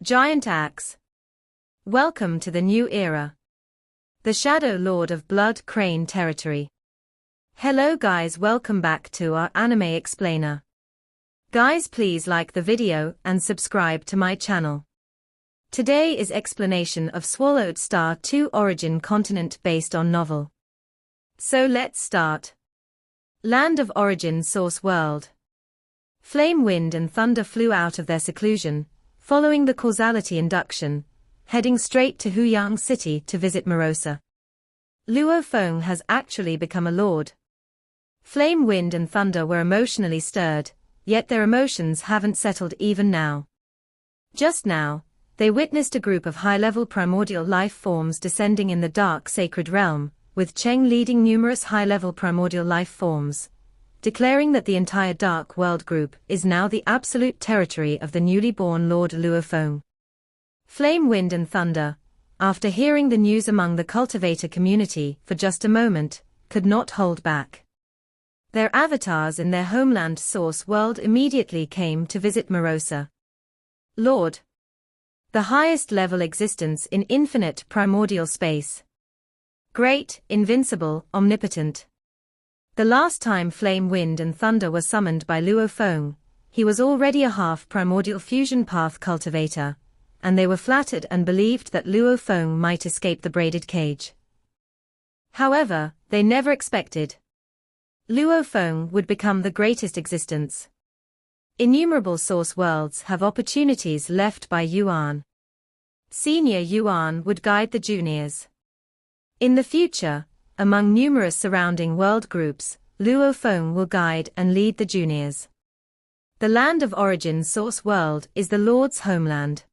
Giant axe. Welcome to the new era. The Shadow Lord of Blood Crane territory. Hello guys, welcome back to our anime explainer. Guys, please like the video and subscribe to my channel. Today is explanation of Swallowed Star 2 origin continent based on novel. So let's start. Land of origin source world. Flame, wind and thunder flew out of their seclusion, following the causality induction, heading straight to Huyang City to visit Morosa. Luo Feng has actually become a lord. Flame, wind and thunder were emotionally stirred, yet their emotions haven't settled even now. Just now, they witnessed a group of high-level primordial life forms descending in the dark sacred realm, with Cheng leading numerous high-level primordial life forms, declaring that the entire Dark World group is now the absolute territory of the newly born Lord Luo Feng. Flame, wind and thunder, after hearing the news among the cultivator community for just a moment, could not hold back. Their avatars in their homeland source world immediately came to visit Morosa. Lord. The highest level existence in infinite primordial space. Great, invincible, omnipotent. The last time flame, wind and thunder were summoned by Luo Feng, he was already a half-primordial fusion path cultivator, and they were flattered and believed that Luo Feng might escape the braided cage. However, they never expected Luo Feng would become the greatest existence. Innumerable source worlds have opportunities left by Yuan. Senior Yuan would guide the juniors. In the future, among numerous surrounding world groups, Luo Feng will guide and lead the juniors. The land of origin source world is the Lord's homeland.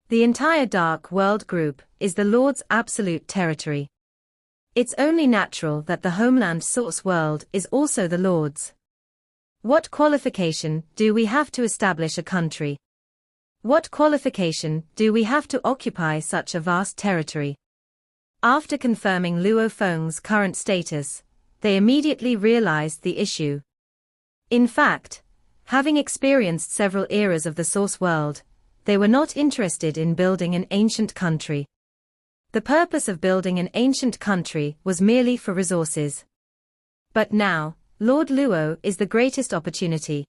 The entire Dark World group is the Lord's absolute territory. It's only natural that the homeland source world is also the Lord's. What qualification do we have to establish a country? What qualification do we have to occupy such a vast territory? After confirming Luo Feng's current status, they immediately realized the issue. In fact, having experienced several eras of the source world, they were not interested in building an ancient country. The purpose of building an ancient country was merely for resources. But now, Lord Luo is the greatest opportunity.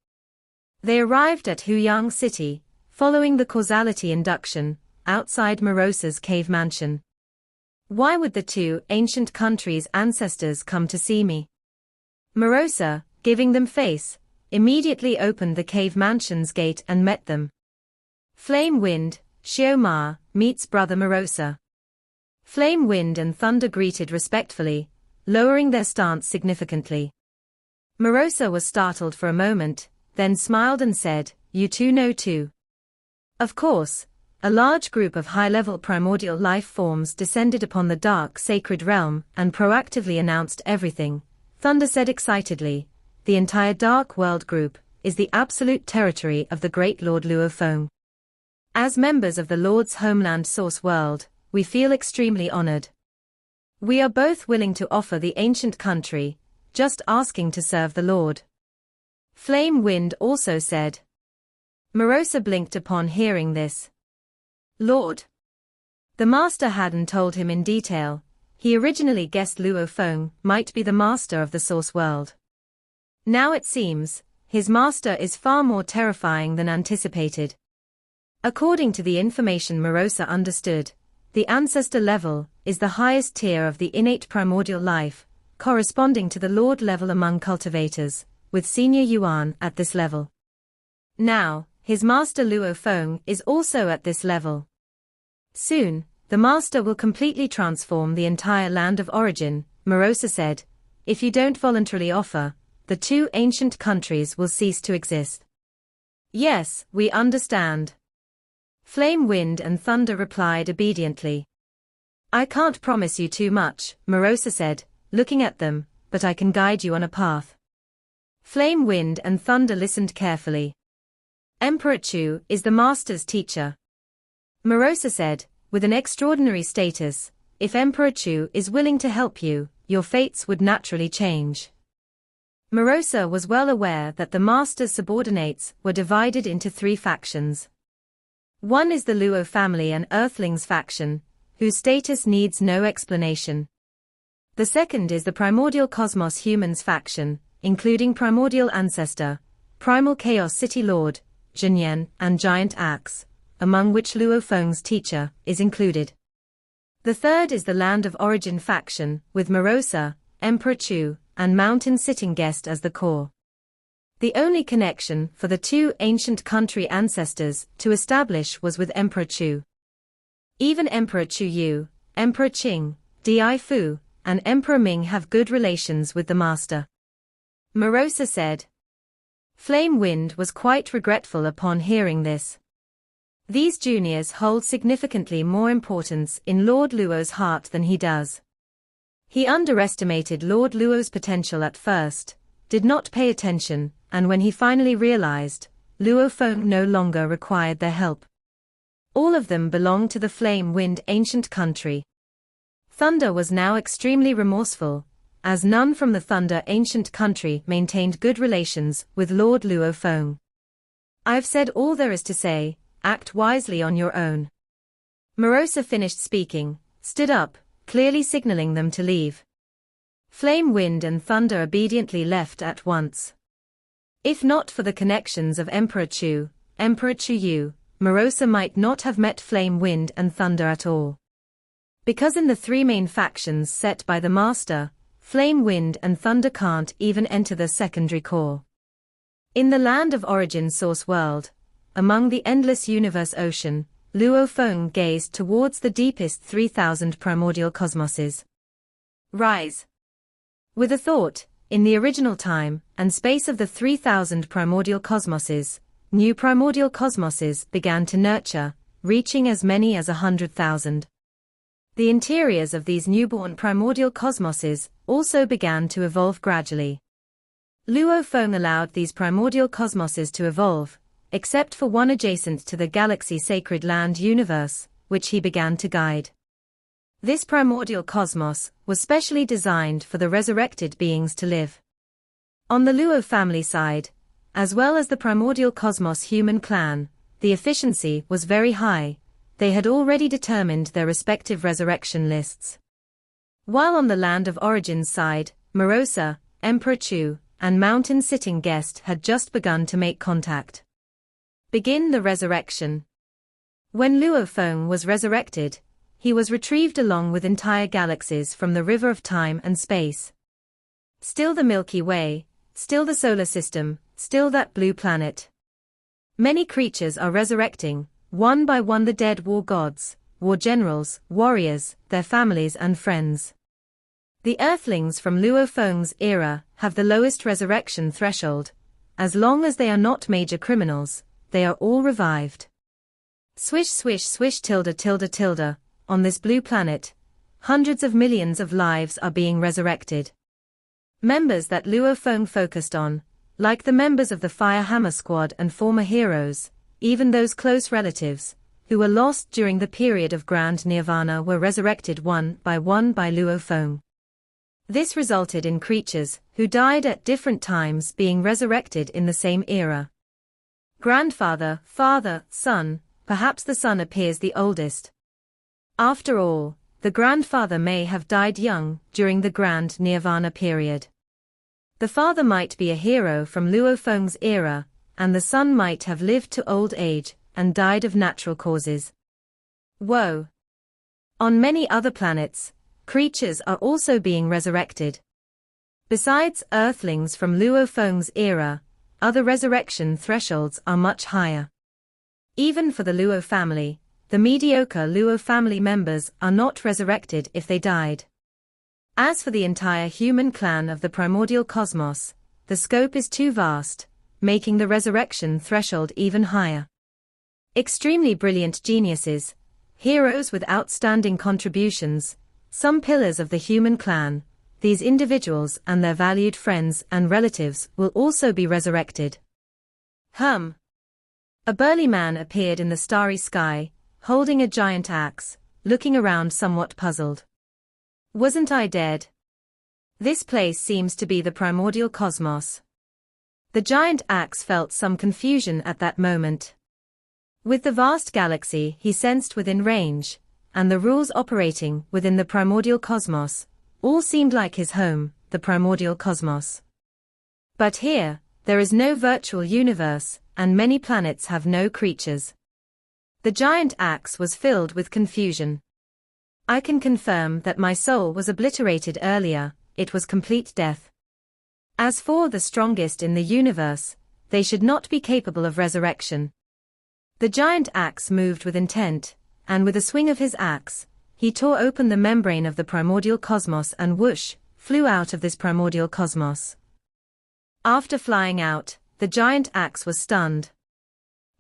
They arrived at Huyang City, following the causality induction, outside Morosa's cave mansion. Why would the two ancient countries' ancestors come to see me? Morosa, giving them face, immediately opened the cave mansion's gate and met them. Flame, wind, Xiao Ma, meets brother Morosa. Flame, wind and thunder greeted respectfully, lowering their stance significantly. Morosa was startled for a moment, then smiled and said, "You two know too." Of course, a large group of high-level primordial life forms descended upon the dark sacred realm and proactively announced everything. Thunder said excitedly, "The entire Dark World group is the absolute territory of the great Lord Luo Feng. As members of the Lord's homeland source world, we feel extremely honored. We are both willing to offer the ancient country, just asking to serve the Lord." Flame, wind also said. Morosa blinked upon hearing this. Lord. The master hadn't told him in detail. He originally guessed Luo Feng might be the master of the source world. Now it seems, his master is far more terrifying than anticipated. According to the information Morosa understood, the ancestor level is the highest tier of the innate primordial life, corresponding to the Lord level among cultivators, with senior Yuan at this level. Now, his master Luo Feng is also at this level. Soon, the master will completely transform the entire land of origin, Morosa said. If you don't voluntarily offer, the two ancient countries will cease to exist. Yes, we understand. Flame, wind and thunder replied obediently. I can't promise you too much, Morosa said, looking at them, but I can guide you on a path. Flame, wind and thunder listened carefully. Emperor Chu is the master's teacher. Morosa said, with an extraordinary status, if Emperor Chu is willing to help you, your fates would naturally change. Morosa was well aware that the master's subordinates were divided into three factions. One is the Luo family and Earthlings faction, whose status needs no explanation. The second is the Primordial Cosmos Humans faction, including Primordial Ancestor, Primal Chaos City Lord, Jinyan, and Giant Axe, among which Luo Feng's teacher is included. The third is the Land of Origin faction, with Morosa, Emperor Chu, and Mountain Sitting Guest as the core. The only connection for the two ancient country ancestors to establish was with Emperor Chu. Even Emperor Chu Yu, Emperor Qing, Di Fu, and Emperor Ming have good relations with the master. Morosa said. Flame Wind was quite regretful upon hearing this. These juniors hold significantly more importance in Lord Luo's heart than he does. He underestimated Lord Luo's potential at first, did not pay attention, and when he finally realized, Luo Feng no longer required their help. All of them belonged to the Flame Wind ancient country. Thunder was now extremely remorseful, as none from the Thunder ancient country maintained good relations with Lord Luo Feng. I've said all there is to say, act wisely on your own. Morosa finished speaking, stood up, clearly signaling them to leave. Flame Wind and Thunder obediently left at once. If not for the connections of Emperor Chu Yu, Morosa might not have met Flame Wind and Thunder at all. Because in the three main factions set by the Master, Flame Wind and Thunder can't even enter the secondary core. In the Land of Origin Source World, among the endless universe ocean, Luo Feng gazed towards the deepest 3,000 primordial cosmoses. Rise. With a thought, in the original time and space of the 3,000 primordial cosmoses, new primordial cosmoses began to nurture, reaching as many as 100,000. The interiors of these newborn primordial cosmoses also began to evolve gradually. Luo Feng allowed these primordial cosmoses to evolve, except for one adjacent to the galaxy Sacred Land universe, which he began to guide. This primordial cosmos was specially designed for the resurrected beings to live. On the Luo family side, as well as the primordial cosmos human clan, the efficiency was very high. They had already determined their respective resurrection lists. While on the Land of Origins side, Morosa, Emperor Chu, and Mountain Sitting Guest had just begun to make contact. Begin the resurrection. When Luo Feng was resurrected, he was retrieved along with entire galaxies from the river of time and space. Still the Milky Way, still the solar system, still that blue planet. Many creatures are resurrecting, one by one the dead war gods, war generals, warriors, their families and friends. The Earthlings from Luo Feng's era have the lowest resurrection threshold. As long as they are not major criminals, they are all revived. Swish swish swish tilde tilde tilde, on this blue planet, hundreds of millions of lives are being resurrected. Members that Luo Feng focused on, like the members of the Fire Hammer Squad and former heroes, even those close relatives, who were lost during the period of Grand Nirvana were resurrected one by Luo Feng. This resulted in creatures who died at different times being resurrected in the same era. Grandfather, father, son, perhaps the son appears the oldest. After all, the grandfather may have died young during the Grand Nirvana period. The father might be a hero from Luo Feng's era, and the son might have lived to old age and died of natural causes. Whoa! On many other planets, creatures are also being resurrected. Besides Earthlings from Luo Feng's era, other resurrection thresholds are much higher. Even for the Luo family, the mediocre Luo family members are not resurrected if they died. As for the entire human clan of the primordial cosmos, the scope is too vast, making the resurrection threshold even higher. Extremely brilliant geniuses, heroes with outstanding contributions, some pillars of the human clan, these individuals and their valued friends and relatives will also be resurrected. A burly man appeared in the starry sky, holding a giant axe, looking around somewhat puzzled. Wasn't I dead? This place seems to be the primordial cosmos. The giant axe felt some confusion at that moment. With the vast galaxy he sensed within range, and the rules operating within the primordial cosmos, all seemed like his home, the primordial cosmos. But here, there is no virtual universe, and many planets have no creatures. The giant axe was filled with confusion. I can confirm that my soul was obliterated earlier, it was complete death. As for the strongest in the universe, they should not be capable of resurrection. The giant axe moved with intent, and with a swing of his axe, he tore open the membrane of the primordial cosmos and whoosh, flew out of this primordial cosmos. After flying out, the giant axe was stunned.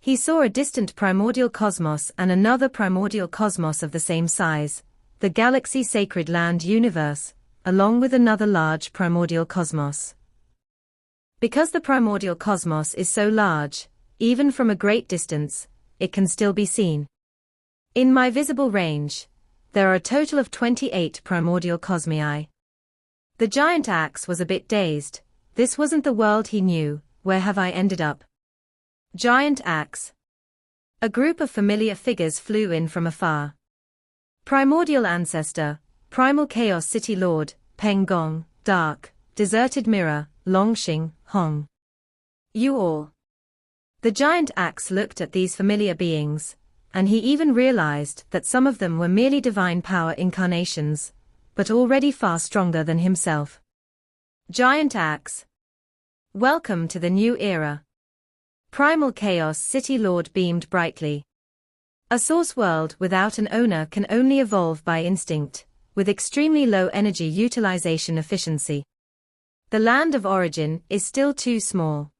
He saw a distant primordial cosmos and another primordial cosmos of the same size, the galaxy Sacred Land universe, along with another large primordial cosmos. Because the primordial cosmos is so large, even from a great distance, it can still be seen. In my visible range, there are a total of 28 primordial cosmi. The giant axe was a bit dazed. This wasn't the world he knew. Where have I ended up? Giant axe. A group of familiar figures flew in from afar. Primordial ancestor, primal chaos city lord, Peng Gong, dark, deserted mirror, Longxing, Hong. You all. The giant axe looked at these familiar beings, and he even realized that some of them were merely divine power incarnations, but already far stronger than himself. Giant axe. Welcome to the new era. Primal Chaos City Lord beamed brightly. A source world without an owner can only evolve by instinct, with extremely low energy utilization efficiency. The land of origin is still too small.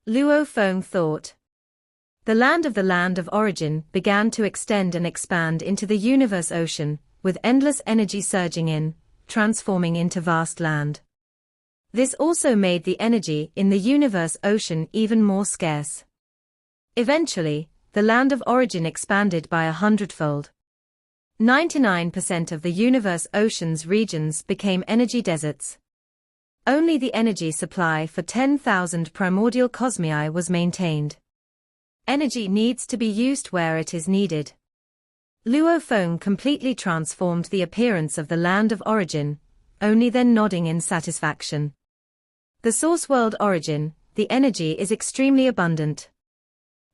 Luo Feng thought. The land of origin began to extend and expand into the universe ocean, with endless energy surging in, transforming into vast land. This also made the energy in the universe ocean even more scarce. Eventually, the land of origin expanded by 100-fold. 99% of the universe ocean's regions became energy deserts. Only the energy supply for 10,000 primordial cosmi was maintained. Energy needs to be used where it is needed. Luo Feng completely transformed the appearance of the land of origin, only then nodding in satisfaction. The source world origin, the energy is extremely abundant.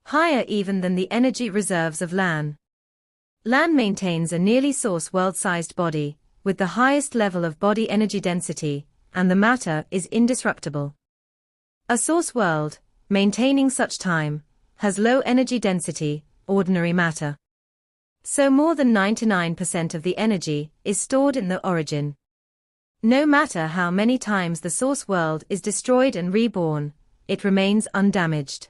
Higher even than the energy reserves of Lan. Lan maintains a nearly source world-sized body, with the highest level of body energy density, and the matter is indestructible. A source world, maintaining such time, has low energy density, ordinary matter. So more than 99% of the energy is stored in the origin. No matter how many times the source world is destroyed and reborn, it remains undamaged.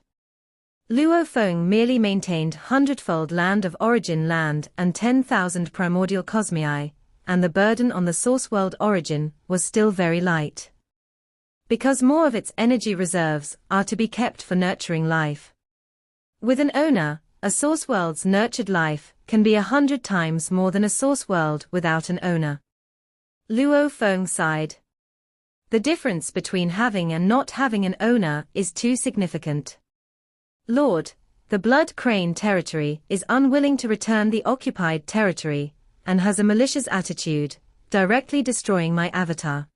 Luo Feng merely maintained 100-fold land of origin land and 10,000 primordial cosmi, and the burden on the source world origin was still very light. Because more of its energy reserves are to be kept for nurturing life. With an owner, a source world's nurtured life can be 100 times more than a source world without an owner. Luo Feng sighed. The difference between having and not having an owner is too significant. Lord, the Blood Crane territory is unwilling to return the occupied territory, and has a malicious attitude, directly destroying my avatar.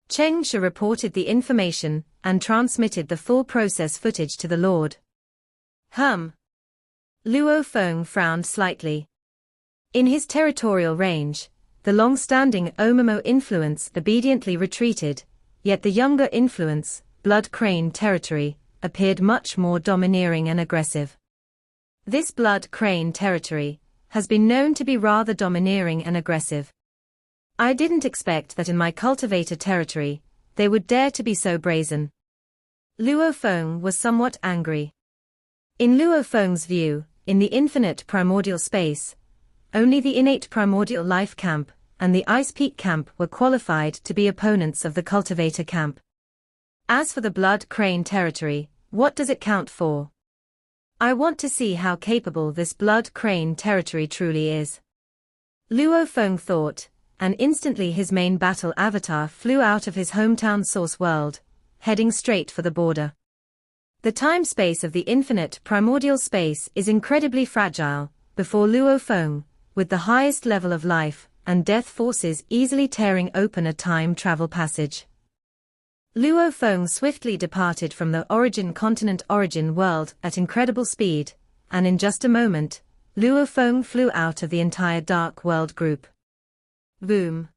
Cheng Shi reported the information, and transmitted the full process footage to the Lord. Luo Feng frowned slightly. In his territorial range, the long-standing Omamo influence obediently retreated, yet the younger influence, Blood Crane territory, appeared much more domineering and aggressive. This Blood Crane territory has been known to be rather domineering and aggressive. I didn't expect that in my cultivator territory, they would dare to be so brazen. Luo Feng was somewhat angry. In Luo Feng's view, in the infinite primordial space, only the innate primordial life camp and the Ice Peak camp were qualified to be opponents of the cultivator camp. As for the Blood Crane territory, what does it count for? I want to see how capable this Blood Crane territory truly is. Luo Feng thought, and instantly his main battle avatar flew out of his hometown source world, heading straight for the border. The time-space of the infinite primordial space is incredibly fragile, before Luo Feng, with the highest level of life and death forces easily tearing open a time travel passage. Luo Feng swiftly departed from the origin continent origin world at incredible speed, and in just a moment, Luo Feng flew out of the entire dark world group. Boom.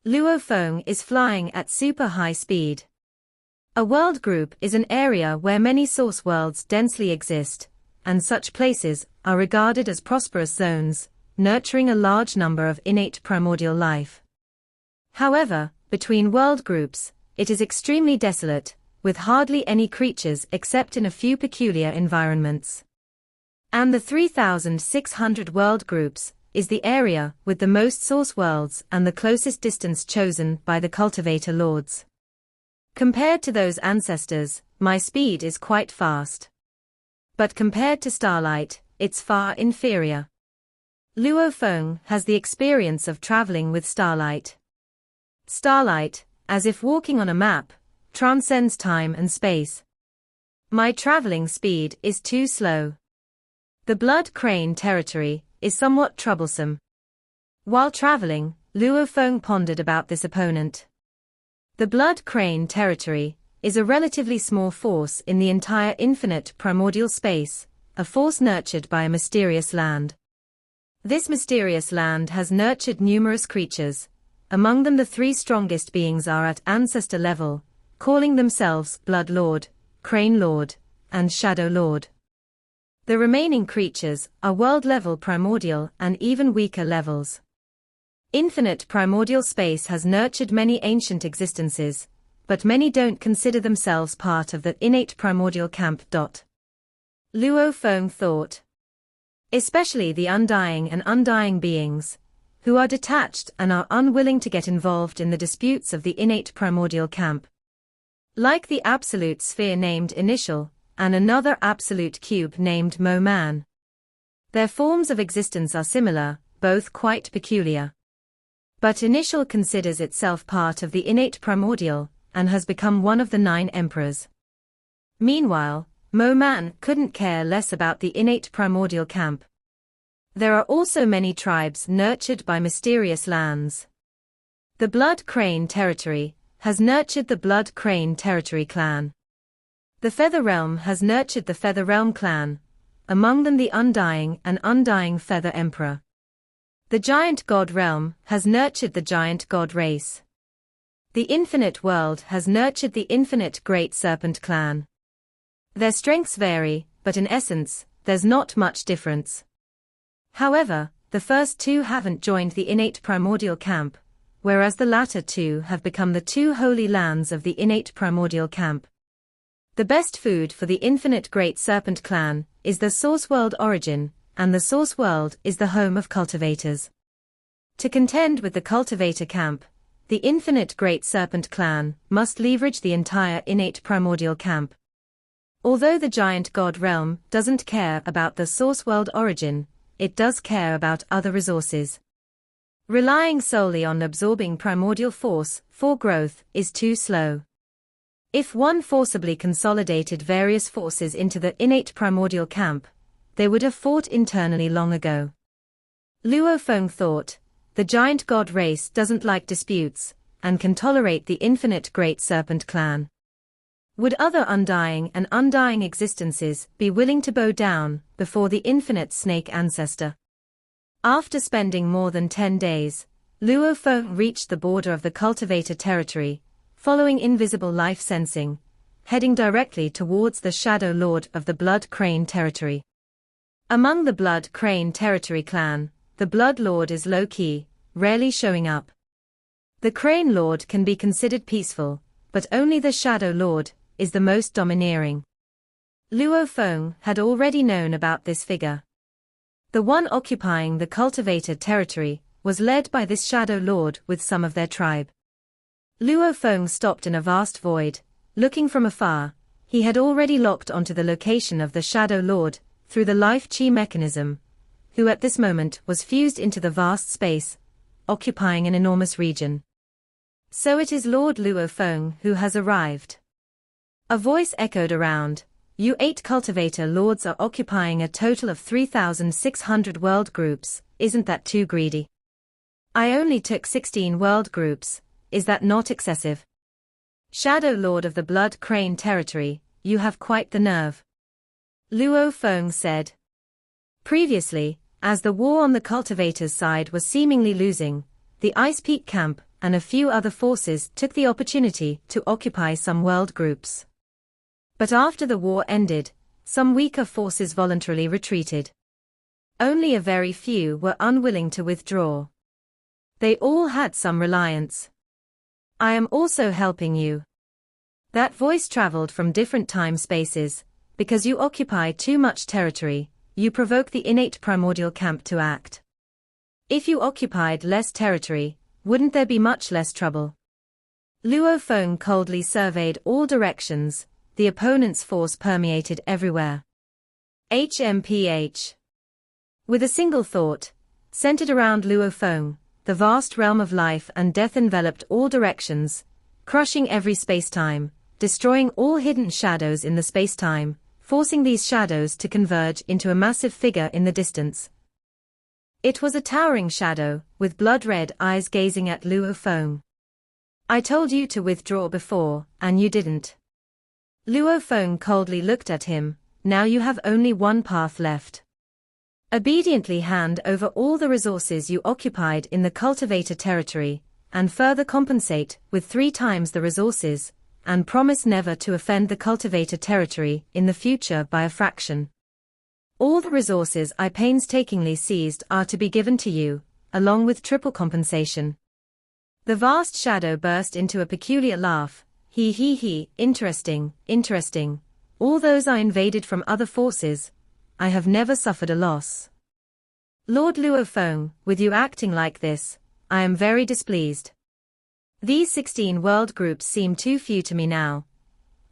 Luo Feng is flying at super high speed. A world group is an area where many source worlds densely exist, and such places are regarded as prosperous zones, nurturing a large number of innate primordial life. However, between world groups, it is extremely desolate, with hardly any creatures except in a few peculiar environments. And the 3,600 world groups is the area with the most source worlds and the closest distance chosen by the cultivator lords. Compared to those ancestors, my speed is quite fast. But compared to Starlight, it's far inferior. Luo Feng has the experience of traveling with Starlight. Starlight, as if walking on a map, transcends time and space. My traveling speed is too slow. The blood crane territory is somewhat troublesome. While traveling, Luo Feng pondered about this opponent. The blood crane territory is a relatively small force in the entire infinite primordial space, a force nurtured by a mysterious land. This mysterious land has nurtured numerous creatures. Among them the three strongest beings are at ancestor level, calling themselves Blood Lord, Crane Lord, and Shadow Lord. The remaining creatures are world-level primordial and even weaker levels. Infinite primordial space has nurtured many ancient existences, but many don't consider themselves part of the innate primordial camp. Luo Feng thought. Especially the undying and undying beings, who are detached and are unwilling to get involved in the disputes of the innate primordial camp. Like the absolute sphere named Initial, and another absolute cube named Mo Man. Their forms of existence are similar, both quite peculiar. But Initial considers itself part of the innate primordial, and has become one of the 9 emperors. Meanwhile, Mo Man couldn't care less about the innate primordial camp. There are also many tribes nurtured by mysterious lands. The Blood Crane territory has nurtured the Blood Crane territory clan. The Feather Realm has nurtured the Feather Realm clan, among them the Undying and Undying Feather Emperor. The Giant God Realm has nurtured the Giant God race. The Infinite World has nurtured the Infinite Great Serpent clan. Their strengths vary, but in essence, there's not much difference. However, the first 2 haven't joined the innate primordial camp, whereas the latter 2 have become the 2 holy lands of the innate primordial camp. The best food for the Infinite Great Serpent clan is the Source World origin, and the Source World is the home of cultivators. To contend with the cultivator camp, the Infinite Great Serpent clan must leverage the entire innate primordial camp. Although the Giant God Realm doesn't care about the Source World origin, it does care about other resources. Relying solely on absorbing primordial force for growth is too slow. If one forcibly consolidated various forces into the innate primordial camp, they would have fought internally long ago. Luo Feng thought, the Giant God race doesn't like disputes, and can tolerate the Infinite Great Serpent clan. Would other undying and undying existences be willing to bow down before the Infinite Snake Ancestor? After spending more than 10 days, Luo Feng reached the border of the cultivator territory, following invisible life sensing, heading directly towards the Shadow Lord of the Blood Crane territory. Among the Blood Crane territory clan, the Blood Lord is low-key, rarely showing up. The Crane Lord can be considered peaceful, but only the Shadow Lord is the most domineering. Luo Feng had already known about this figure. The one occupying the cultivator territory was led by this Shadow Lord with some of their tribe. Luo Feng stopped in a vast void, looking from afar. He had already locked onto the location of the Shadow Lord through the life chi mechanism, who at this moment was fused into the vast space, occupying an enormous region. So it is Lord Luo Feng who has arrived. A voice echoed around, You 8 cultivator lords are occupying a total of 3,600 world groups, isn't that too greedy? I only took 16 world groups, is that not excessive? Shadow Lord of the Blood Crane territory, you have quite the nerve. Luo Feng said. Previously, as the war on the cultivators' side was seemingly losing, the Ice Peak camp and a few other forces took the opportunity to occupy some world groups. But after the war ended, some weaker forces voluntarily retreated. Only a very few were unwilling to withdraw. They all had some reliance. I am also helping you. That voice traveled from different time spaces. Because you occupy too much territory, you provoke the innate primordial camp to act. If you occupied less territory, wouldn't there be much less trouble? Luo Feng coldly surveyed all directions. The opponent's force permeated everywhere. HMPH. With a single thought, centered around Luo Feng, the vast realm of life and death enveloped all directions, crushing every space-time, destroying all hidden shadows in the space-time, forcing these shadows to converge into a massive figure in the distance. It was a towering shadow, with blood-red eyes gazing at Luo Feng. I told you to withdraw before, and you didn't. Luo Feng coldly looked at him. Now you have only one path left. Obediently hand over all the resources you occupied in the cultivator territory, and further compensate with 3 times the resources, and promise never to offend the cultivator territory in the future by a fraction. All the resources I painstakingly seized are to be given to you, along with triple compensation. The vast shadow burst into a peculiar laugh. He, interesting. All those I invaded from other forces. I have never suffered a loss. Lord Luo Feng, with you acting like this, I am very displeased. These 16 world groups seem too few to me now.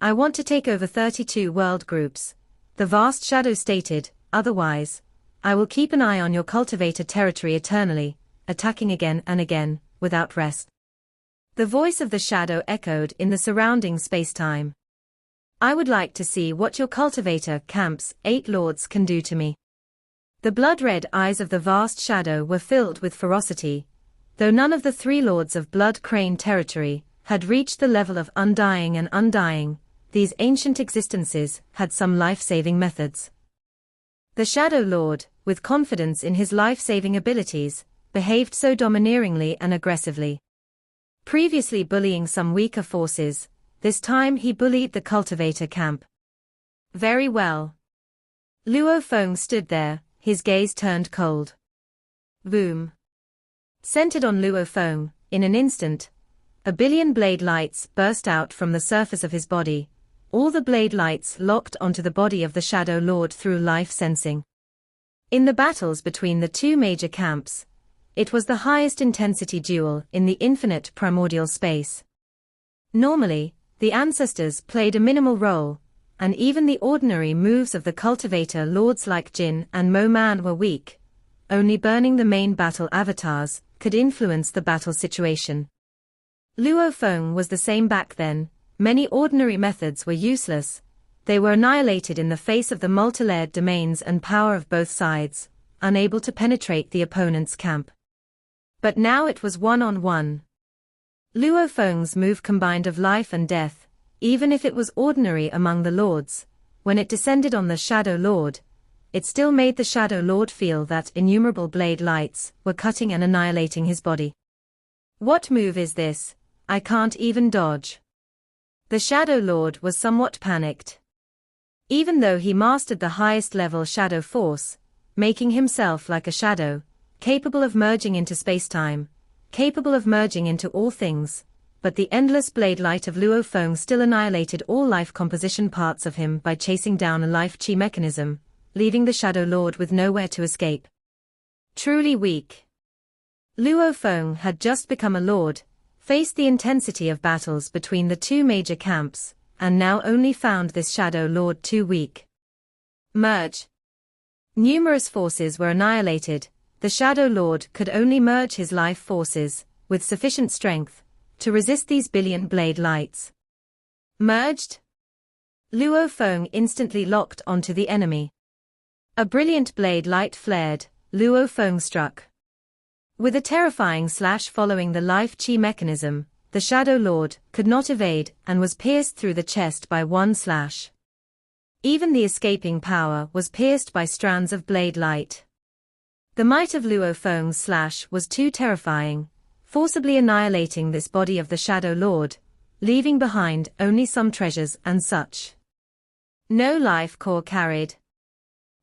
I want to take over 32 world groups. The vast shadow stated, otherwise, I will keep an eye on your cultivator territory eternally, attacking again and again, without rest. The voice of the shadow echoed in the surrounding space-time. I would like to see what your cultivator camp's 8 lords can do to me. The blood-red eyes of the vast shadow were filled with ferocity. Though none of the 3 lords of Blood Crane territory had reached the level of undying and undying, these ancient existences had some life-saving methods. The Shadow Lord, with confidence in his life-saving abilities, behaved so domineeringly and aggressively. Previously bullying some weaker forces, this time he bullied the cultivator camp. Very well. Luo Feng stood there, his gaze turned cold. Boom. Centered on Luo Feng, in an instant, a billion blade lights burst out from the surface of his body. All the blade lights locked onto the body of the Shadow Lord through life sensing. In the battles between the 2 major camps, it was the highest intensity duel in the infinite primordial space. Normally, the ancestors played a minimal role, and even the ordinary moves of the cultivator lords like Jin and Mo Man were weak. Only burning the main battle avatars could influence the battle situation. Luo Feng was the same back then. Many ordinary methods were useless. They were annihilated in the face of the multilayered domains and power of both sides, unable to penetrate the opponent's camp. But now it was one-on-one. Luo Feng's move combined of life and death, even if it was ordinary among the lords. When it descended on the Shadow Lord, it still made the Shadow Lord feel that innumerable blade lights were cutting and annihilating his body. What move is this? I can't even dodge. The Shadow Lord was somewhat panicked. Even though he mastered the highest level shadow force, making himself like a shadow, capable of merging into space-time, capable of merging into all things, but the endless blade light of Luo Feng still annihilated all life composition parts of him by chasing down a life chi mechanism, leaving the Shadow Lord with nowhere to escape. Truly weak. Luo Feng had just become a lord, faced the intensity of battles between the 2 major camps, and now only found this Shadow Lord too weak. Merge. Numerous forces were annihilated. The Shadow Lord could only merge his life forces, with sufficient strength, to resist these billion blade lights. Merged? Luo Feng instantly locked onto the enemy. A brilliant blade light flared, Luo Feng struck. With a terrifying slash following the life chi mechanism, the Shadow Lord could not evade and was pierced through the chest by one slash. Even the escaping power was pierced by strands of blade light. The might of Luo Feng's slash was too terrifying, forcibly annihilating this body of the Shadow Lord, leaving behind only some treasures and such. No life core carried.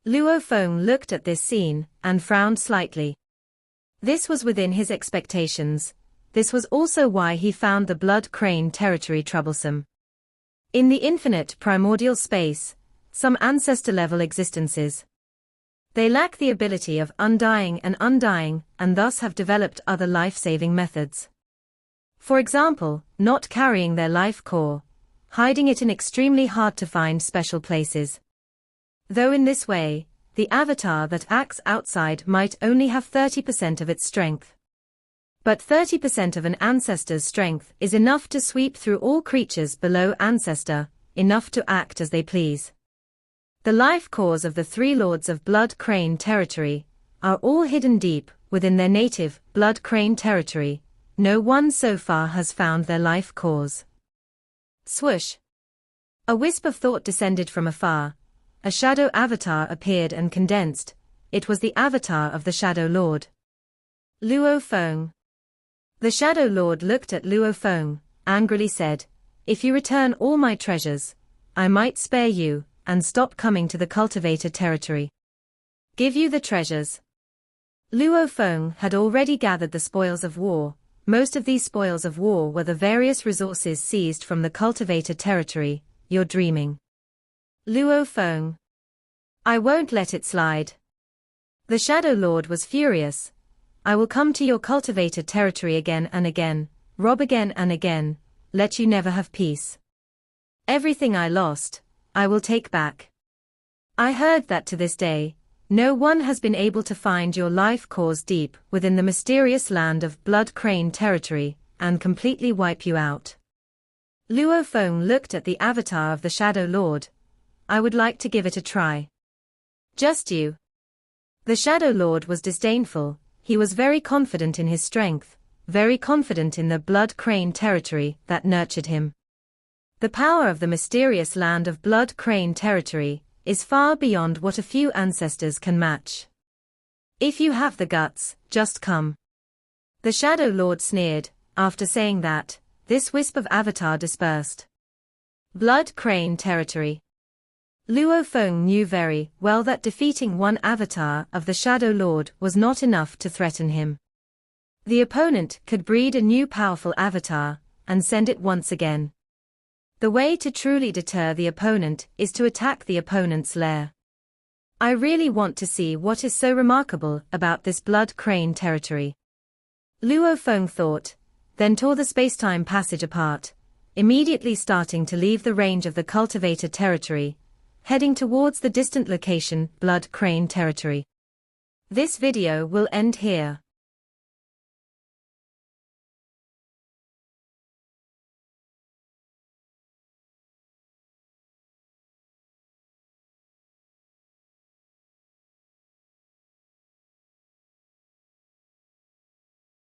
Luo Feng looked at this scene and frowned slightly. This was within his expectations. This was also why he found the Blood Crane territory troublesome. In the infinite primordial space, some ancestor-level existences. They lack the ability of undying and thus have developed other life-saving methods. For example, not carrying their life core, hiding it in extremely hard-to-find special places. Though in this way, the avatar that acts outside might only have 30% of its strength. But 30% of an ancestor's strength is enough to sweep through all creatures below ancestor, enough to act as they please. The life cores of the three lords of Blood Crane territory are all hidden deep within their native Blood Crane territory. No one so far has found their life cores. Swoosh! A wisp of thought descended from afar. A shadow avatar appeared and condensed. It was the avatar of the Shadow Lord. Luo Feng. The Shadow Lord looked at Luo Feng, angrily said, "If you return all my treasures, I might spare you, and stop coming to the cultivator territory." "Give you the treasures." Luo Feng had already gathered the spoils of war. Most of these spoils of war were the various resources seized from the cultivator territory. "You're dreaming." Luo Feng. "I won't let it slide." The Shadow Lord was furious. "I will come to your cultivator territory again and again, rob again and again, let you never have peace. Everything I lost, I will take back." I heard that to this day, no one has been able to find your life cores deep within the mysterious land of Blood Crane territory, and completely wipe you out. Luo Feng looked at the avatar of the Shadow Lord. "I would like to give it a try." "Just you." The Shadow Lord was disdainful. He was very confident in his strength, very confident in the Blood Crane territory that nurtured him. The power of the mysterious land of Blood Crane territory is far beyond what a few ancestors can match. "If you have the guts, just come." The Shadow Lord sneered. After saying that, this wisp of avatar dispersed. Blood Crane territory. Luo Feng knew very well that defeating one avatar of the Shadow Lord was not enough to threaten him. The opponent could breed a new powerful avatar, and send it once again. The way to truly deter the opponent is to attack the opponent's lair. I really want to see what is so remarkable about this Blood Crane territory. Luo Feng thought, then tore the spacetime passage apart, immediately starting to leave the range of the cultivator territory, heading towards the distant location, Blood Crane territory. This video will end here.